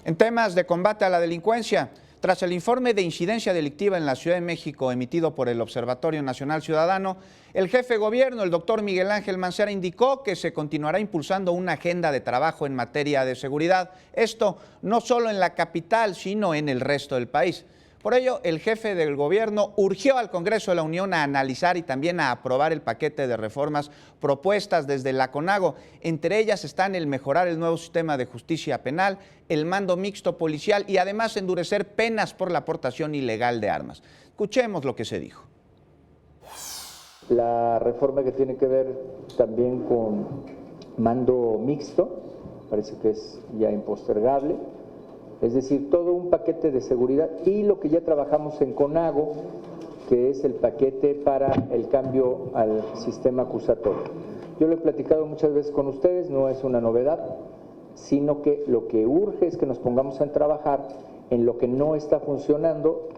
En temas de combate a la delincuencia, tras el informe de incidencia delictiva en la Ciudad de México emitido por el Observatorio Nacional Ciudadano, el jefe de gobierno, el doctor Miguel Ángel Mancera, indicó que se continuará impulsando una agenda de trabajo en materia de seguridad. Esto no solo en la capital, sino en el resto del país. Por ello, el jefe del gobierno urgió al Congreso de la Unión a analizar y también a aprobar el paquete de reformas propuestas desde la CONAGO. Entre ellas están el mejorar el nuevo sistema de justicia penal, el mando mixto policial y además endurecer penas por la aportación ilegal de armas. Escuchemos lo que se dijo. La reforma que tiene que ver también con mando mixto, parece que es ya impostergable. Es decir, todo un paquete de seguridad y lo que ya trabajamos en CONAGO, que es el paquete para el cambio al sistema acusatorio. Yo lo he platicado muchas veces con ustedes, no es una novedad, sino que lo que urge es que nos pongamos a trabajar en lo que no está funcionando